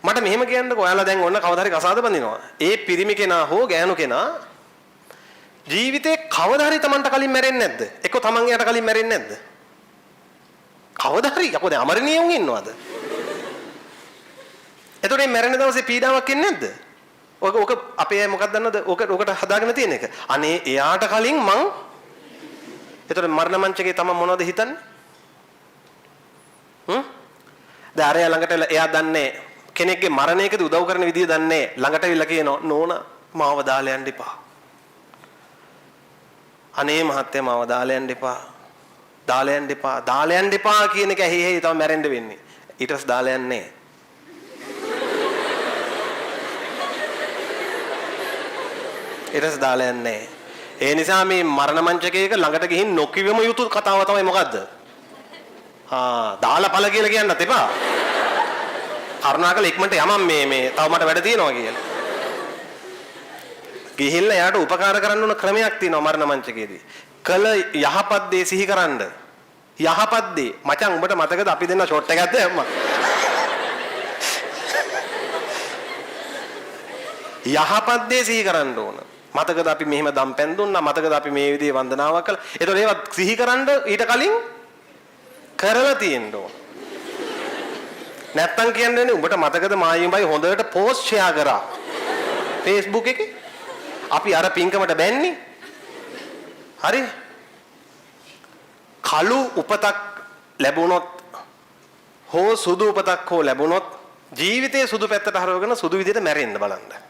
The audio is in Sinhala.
මට මෙහෙම කියන්නකෝ ඔයාලා දැන් ඔන්න කවදා හරි කසාද බඳිනවා. ඒ පිරිමි කෙනා හෝ ගෑනු කෙනා ජීවිතේ කවදා හරි Tamanට කලින් මැරෙන්නේ නැද්ද? එක්ක Taman එයාට කලින් මැරෙන්නේ නැද්ද? කවදා හරි යකෝ දැන් අමරණීයුන් ඉන්නවද? එතකොට මේ මැරෙන දවසේ පීඩාවක් එන්නේ නැද්ද? ඔක අපේ මොකක්ද දන්නවද? ඔකට හදාගෙන තියෙන එක. අනේ එයාට කලින් මං එතකොට මරණ මංචකේ Taman මොනවද හිතන්නේ? දැන් අරයා ළඟට එයා දන්නේ කෙනෙක්ගේ මරණයකදී උදව් කරන විදිය දන්නේ ළඟට විල කියනවා නෝනා මාව දාලා යන්න එපා. අනේ මහත්තයා මාව දාලා යන්න එපා. දාලා යන්න එපා. දාලා යන්න එපා කියන එක ඇහි ඇහි තමයි මැරෙන්න වෙන්නේ. ඊට පස්සේ දාලා යන්නේ. ඊට පස්සේ දාලා යන්නේ. ඒ නිසා මේ මරණ මංචකයක ළඟට ගිහින් නොකියවම යුතු කතාව තමයි මොකද්ද? දාලා පළ කියලා කියන්නත් එපා. කරුණාකර ඉක්මනට යමම් මේ තව මට වැඩ තියෙනවා කියලා. ගිහිල්ලා එයාට උපකාර කරන්න ඕන ක්‍රමයක් තියෙනවා මරණ මංචකයේදී. කළ යහපත් දේ සිහි කරන්න. යහපත් දේ. මචං උඹට මතකද අපි දෙන්න ෂොට් එකක් දැම්මා. යහපත් දේ සිහි කරන්න ඕන. මතකද අපි මෙහෙම දම්පැන් දුන්නා. මතකද අපි මේ විදිහේ වන්දනාවක් කළා. ඒතකොට ඒවත් සිහි කරන්න ඊට කලින් කරලා තියෙන්න ඕන. නැත්තම් කියන්නේ උඹට මතකද මායිම්බයි හොඳට පෝස්ට් ෂෙයා කරා Facebook එකේ. අපි අර පින්කමට බැන්නේ. හරි? කළු උපතක් ලැබුණොත් හෝ සුදු උපතක් හෝ ලැබුණොත් ජීවිතයේ සුදු පැත්තට හරවගෙන සුදු විදිහට මැරෙන්න බලන්න.